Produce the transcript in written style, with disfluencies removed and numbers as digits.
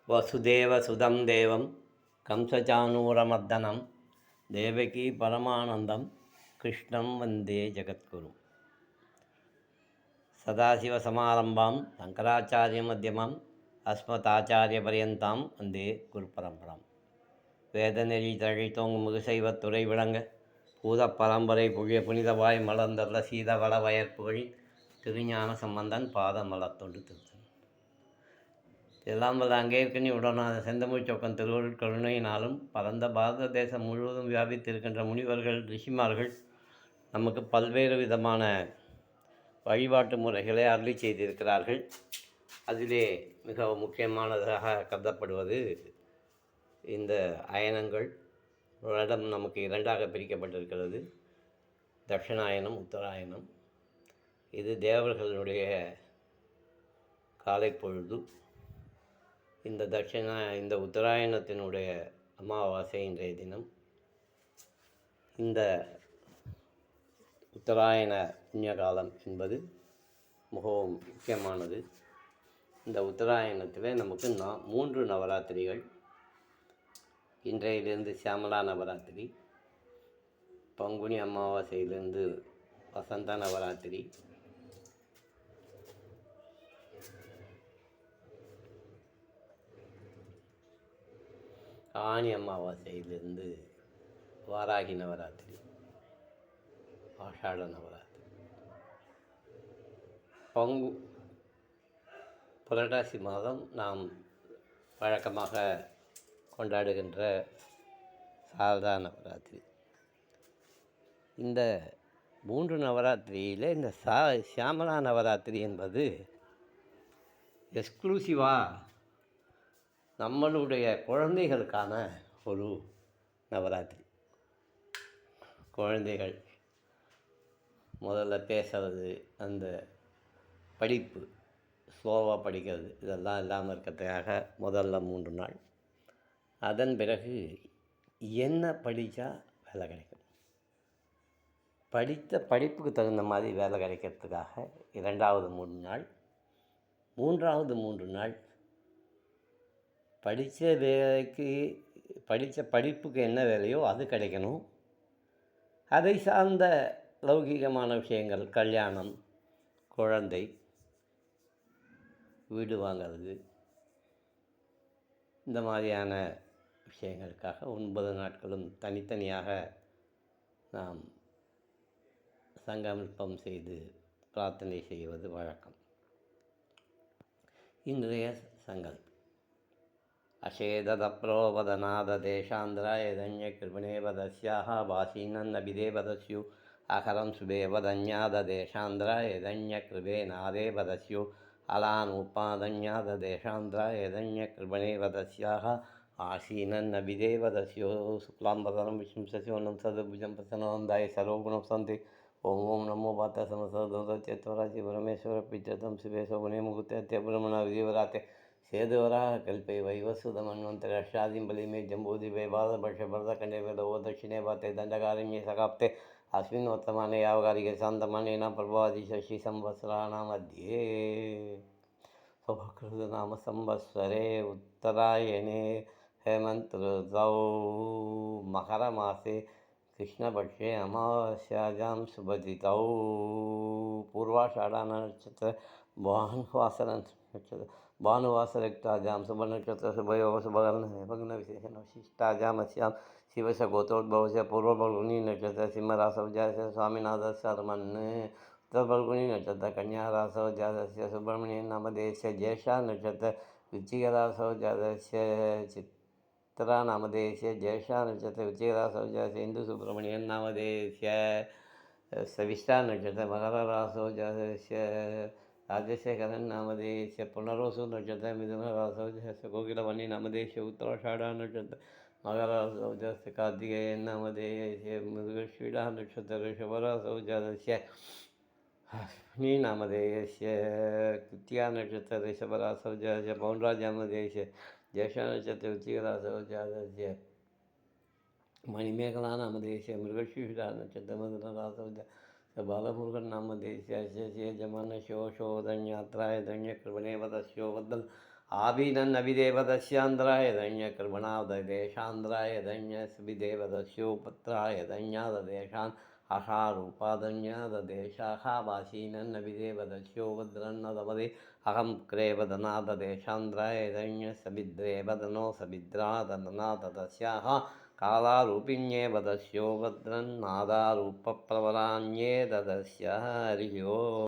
வசுதேவசுதம் தேவம் கம்சச்சானூரமர்தனம் தேவகி பரமானந்தம் கிருஷ்ணம் வந்தே ஜகத்குரு. சதாசிவசமாரம்பாம் சங்கராச்சாரியமத்தியமாம் அஸ்மதாச்சாரியபரியந்தாம் வந்தே குருபரம்பராம். வேதநெறி தழைத்தோங்கும் முதுசைவத்துறை விளங்க பூதப்பரம்பரை புழிய புனிதவாய் மலர்ந்தள்ள சீதவள வயற்புகழி திருஞான சம்பந்தன் பாதமலத்தொண்டு திருத்தன். எல்லாம் வல்ல அங்கேற்கனி உடனான செந்தமிழ் சொக்கன் திருவருள் கருணையினாலும் பரந்த பாரத தேசம் முழுவதும் வியாபித்திருக்கின்ற முனிவர்கள் ரிஷிமார்கள் நமக்கு பல்வேறு விதமான வழிபாட்டு முறைகளை அருளி செய்திருக்கிறார்கள். அதிலே மிக முக்கியமானதாக கருதப்படுவது இந்த அயனங்கள். வருடம் நமக்கு இரண்டாக பிரிக்கப்பட்டிருக்கிறது, தட்சிணாயனம், உத்தராயணம். இது தேவர்களுடைய காலை பொழுது. இந்த உத்தராயணத்தினுடைய அமாவாசை இன்றைய தினம். இந்த உத்தராயண புண்ணிய காலம் என்பது மிகவும் முக்கியமானது. இந்த உத்தராயணத்தில் நமக்கு 3 நவராத்திரிகள். இன்றையிலிருந்து சியாமலா நவராத்திரி, பங்குனி அமாவாசையிலிருந்து வசந்த நவராத்திரி, ஆனி அமாவாசையிலிருந்து வாராகி நவராத்திரி, ஆஷாட நவராத்திரி, புரட்டாசி மாதம் நாம் வழக்கமாக கொண்டாடுகின்ற சாரதா நவராத்திரி. இந்த 3 நவராத்திரியில் இந்த சியாமலா நவராத்திரி என்பது எக்ஸ்க்ளூசிவாக நம்மளுடைய குழந்தைகளுக்கான ஒரு நவராத்திரி. குழந்தைகள் முதல்ல பேசுறது, அந்த படிப்பு ஸ்லோவாக படிக்கிறது, இதெல்லாம் இல்லாமல் இருக்கிறதுக்காக முதல்ல 3 நாள். அதன் பிறகு என்ன படித்தா வேலை கிடைக்கும், படித்த படிப்புக்கு தகுந்த மாதிரி வேலை கிடைக்கிறதுக்காக 2வது 3 நாள். 3வது 3 நாள் படித்த வேலைக்கு, படித்த படிப்புக்கு என்ன வேலையோ அது கிடைக்கணும். அதை சார்ந்த லௌகீகமான விஷயங்கள், கல்யாணம், குழந்தை, வீடு வாங்கிறது, இந்த மாதிரியான விஷயங்களுக்காக 9 நாட்களும் தனித்தனியாக நாம் சங்கல்பம் செய்து பிரார்த்தனை செய்வது வழக்கம். இன்றைய சங்கல்பம்: அசேததப்ரோவதநாத தேசாந்திராய தன்ய கிருபணேவதஸ்யாக வாசீனன்னபிதேவதஸ்யு அகரம் சுபேவதன்யாத தேசாந்திராய தன்ய கிருபே நாதேவதஸ்யு அலான் உப்பாதன்யாத தேசாந்திராய தன்ய கிருபணேவதஸ்யாக ஆசீனன்னபிதேவதஸ்யோ சுக்லாம்பரம் விஷ்ணு சசிவனம் சதுர்புஜம் பிரசன்னவந்தாய சர்வகுணம் சந்தி. ஓம் நமோ பாத்த சமசதோதத்யத்வராசி பரமேஸ்வர பிச்சதம் சிவேசகுணே முகுத்தே பிரமண விதிவராத்தே சேதுவராக கல்பே வைவசுத மன்வந்தர அஷ்டாதிம்பலி மே ஜம்பூதிபே பாதபர்ஷ பரதகண்டே வேதோ தட்சிணே பாத்தே தண்டகாரண்யே சகாப்தே அஸ்மின் வர்த்தமானே யாவகாரிகே சாந்தமானேன பிரபாதி சசி சம்வத்சராண மத்தியே சுபகிருத நாம சம்வத்சரே உத்தராயணே ஹேமந்த் ऋतौ மகர மாசே கிருஷ்ணபட்சே அமாவாஸ்யாயாம் சுபதிதௌ பூர்வாஷாಢ நட்சத்திர பானுவாசர நட்சத்திர भानुवासरक्ताजां सुबर्णनक्षत्र शुभयोग सुभगन विशेषण विशिष्टाजामस्यां शिवस्य गोत्रोद्भवस्य पूर्वफल्गुनी नक्षत्र सिंहरासौ जातस्य स्वामिनाथस्य उत्तरफल्गुनी नक्षत्र कन्यारासौ जातस्य सुब्रह्मण्यन नामधेयस्य ज्येष्ठा नक्षत्र वृश्चिकरासौ जातस्य चित्रा नामधेयस्य ज्येष्ठा नक्षत्र वृश्चिकरासौ जातस्य हिन्दुसुब्रह्मण्यन नामधेयस्य सविष्ठा नक्षत्र मकररासौ जातस्य राजशेखरन नामधेयस्य पुनरोसु नक्षत्र मिथुनरासौ जातस्य कोकिलवन्नी नामधेयस्य उत्तराषाढ नक्षत्र मकररासौ जातस्य कार्तिकेयन नामधेयस्य मृगशीला नक्षत्र ऋषभरासौ जातस्य अश्विनी नामधेयस्य कृत्तिका नक्षत्र ऋषभरासौ जातस्य पौंड्राज नामधेयस्य ज्येष्ठा नक्षत्र वृश्चिकरासौ जातस्य मणिमेखला नामधेयस्य मृगशीला नक्षत्र मधुनरासौ बालमुरुगन नामधेयस्य जमान शोधन्यात्राय धन्य कृपणे वदस्यो वदल आभिनन्नभिदेवदस्यान्द्राय दैन्यकृर्मणाददेशान्द्राय दैन्यस्विदेवदस्योपत्राय दैन्याददेशान् अहारूपादन्याददेशाखावासीनन्नभिदेवदस्यो वद्रन्नदपदे अहं क्रेवदनाददेशान्द्राय दैन्यसविद्रेवदनो सविद्रादननाददस्याः कालारूपिण्येव दस्यो वद्रन्नादारूपप्रवराण्ये ददस्य हरिः ओम्।